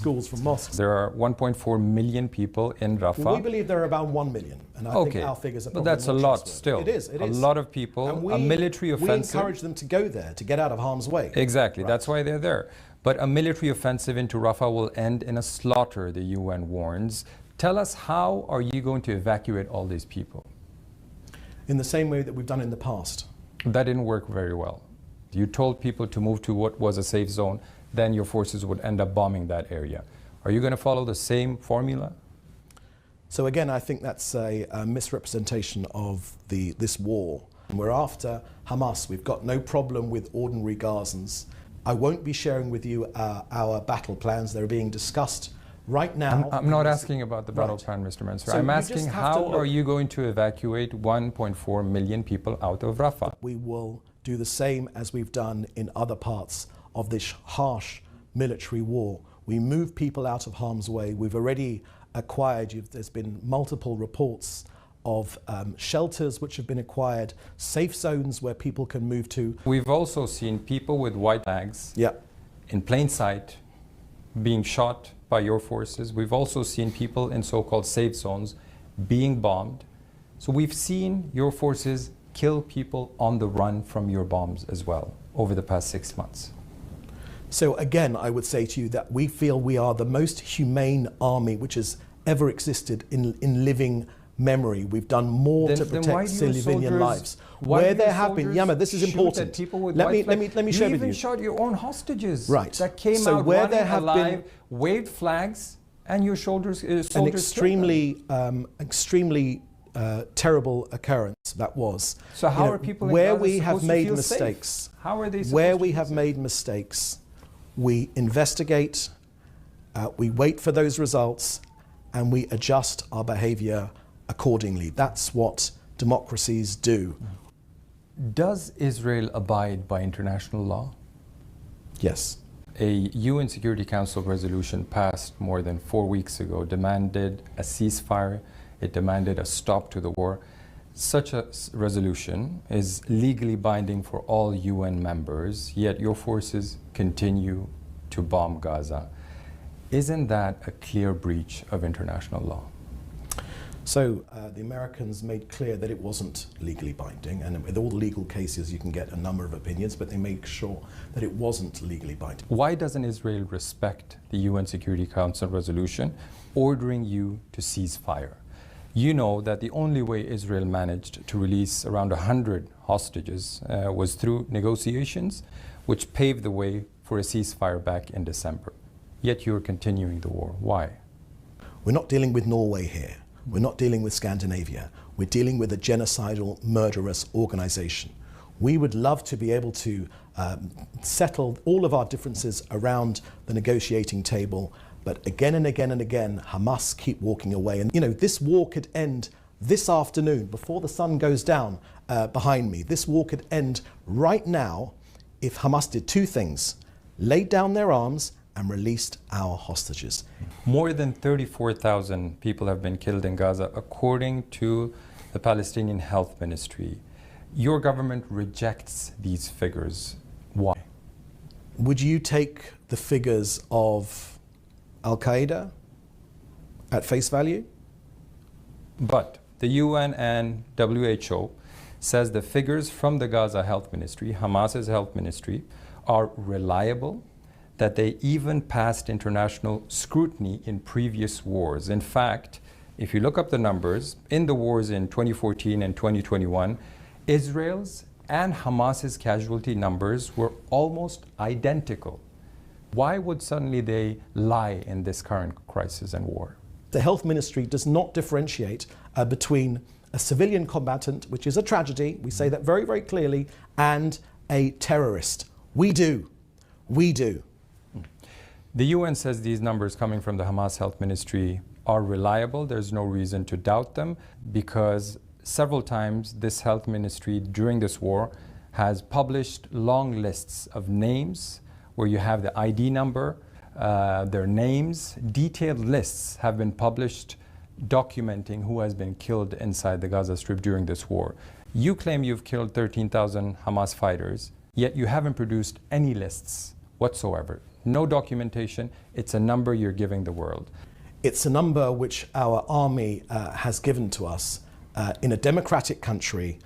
schools, from mosques. There are 1.4 million people in Rafah. Well, we believe there are about 1 million, and I think our figures are probably but that's a lot still. It is. A lot of people, a military offensive. We encourage them to go there, to get out of harm's way. Exactly, that's why they're there. But a military offensive into Rafah will end in a slaughter, the UN warns. Tell us, how are you going to evacuate all these people? In the same way that we've done in the past. That didn't work very well. You told people to move to what was a safe zone, then your forces would end up bombing that area. Are you going to follow the same formula? So again, I think that's a misrepresentation of this war. We're after Hamas. We've got no problem with ordinary Gazans. I won't be sharing with you our battle plans. They're being discussed right now. I'm not asking about the battle plan, Mr. Mansour. So I'm asking, how are you going to evacuate 1.4 million people out of Rafah? We will do the same as we've done in other parts of this harsh military war. We move people out of harm's way. We've already acquired, there's been multiple reports of shelters which have been acquired, safe zones where people can move to. We've also seen people with white flags in plain sight being shot by your forces. We've also seen people in so-called safe zones being bombed. So we've seen your forces kill people on the run from your bombs as well over the past 6 months. So again, I would say to you that we feel we are the most humane army which has ever existed in living memory. We've done more to protect civilian lives. Where there have been, Yama, this is important. Let me share with you. You even shot your own hostages. Right. That came out where running there have alive, waved flags, and your soldiers an extremely terrible occurrence that was. So how are people in where Gaza we have supposed to made feel mistakes? Safe? How are they where we have made mistakes, we investigate, we wait for those results, and we adjust our behavior accordingly. That's what democracies do. Does Israel abide by international law? Yes. A UN Security Council resolution passed more than 4 weeks ago demanded a ceasefire. It demanded a stop to the war. Such a resolution is legally binding for all UN members, yet your forces continue to bomb Gaza. Isn't that a clear breach of international law? So the Americans made clear that it wasn't legally binding, and with all the legal cases you can get a number of opinions, but they made sure that it wasn't legally binding. Why doesn't Israel respect the UN Security Council resolution ordering you to cease fire? You know that the only way Israel managed to release around 100 hostages was through negotiations, which paved the way for a ceasefire back in December. Yet you're continuing the war. Why? We're not dealing with Norway here. We're not dealing with Scandinavia. We're dealing with a genocidal, murderous organization. We would love to be able to settle all of our differences around the negotiating table, but again and again and again, Hamas keep walking away. And you know, this war could end this afternoon, before the sun goes down behind me. This war could end right now if Hamas did two things: laid down their arms and released our hostages. More than 34,000 people have been killed in Gaza, according to the Palestinian Health Ministry. Your government rejects these figures. Why? Would you take the figures of Al-Qaeda at face value? But the UN and WHO says the figures from the Gaza Health Ministry, Hamas's health ministry, are reliable, that they even passed international scrutiny in previous wars. In fact, if you look up the numbers, in the wars in 2014 and 2021, Israel's and Hamas's casualty numbers were almost identical. Why would suddenly they lie in this current crisis and war? The health ministry does not differentiate between a civilian combatant, which is a tragedy, we say that very, very clearly, and a terrorist. We do. We do. The UN says these numbers coming from the Hamas Health Ministry are reliable. There's no reason to doubt them, because several times this health ministry during this war has published long lists of names where you have the ID number, their names. Detailed lists have been published documenting who has been killed inside the Gaza Strip during this war. You claim you've killed 13,000 Hamas fighters, yet you haven't produced any lists whatsoever. no documentation. It's a number you're giving the world. It's a number which our army has given to us in a democratic country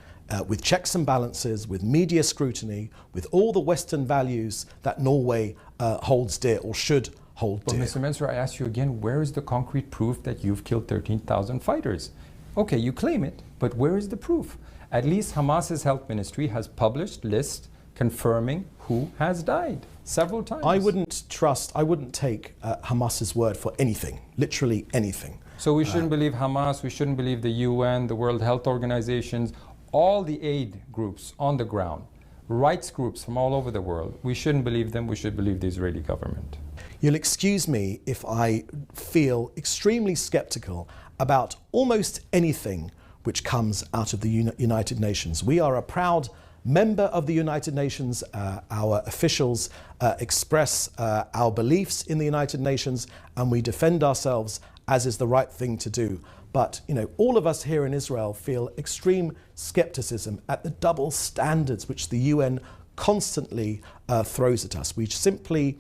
with checks and balances, with media scrutiny, with all the Western values that Norway holds dear or should hold dear. But Mr. Mansour, I ask you again, where is the concrete proof that you've killed 13,000 fighters? Okay, you claim it, but where is the proof? At least Hamas's health ministry has published lists confirming who has died several times. I wouldn't take Hamas's word for anything, literally anything. So we shouldn't believe Hamas, we shouldn't believe the UN, the World Health Organizations, all the aid groups on the ground, rights groups from all over the world. We shouldn't believe them, we should believe the Israeli government. You'll excuse me if I feel extremely skeptical about almost anything which comes out of the United Nations. We are a proud member of the United Nations. Our officials express our beliefs in the United Nations, and we defend ourselves as is the right thing to do. But all of us here in Israel feel extreme skepticism at the double standards which the UN constantly throws at us. We simply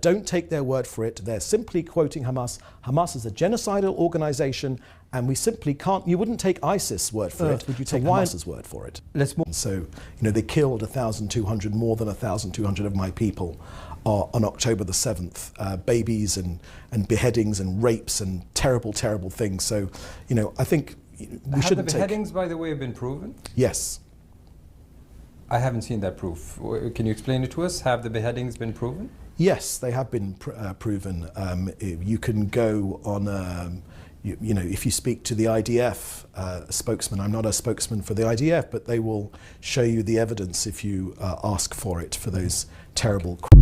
don't take their word for it. They're simply quoting Hamas. Hamas is a genocidal organization, and we simply can't. You wouldn't take ISIS' word for it. Would you take Hamas's word for it? Let's move. So, they killed 1,200, more than 1,200 of my people on October the 7th. Babies and beheadings and rapes and terrible, terrible things. So, I think we shouldn't take. Have the beheadings, by the way, been proven? Yes. I haven't seen that proof. Can you explain it to us? Have the beheadings been proven? Yes, they have been proven. You can go on, if you speak to the IDF spokesman, I'm not a spokesman for the IDF, but they will show you the evidence if you ask for it for those terrible crimes.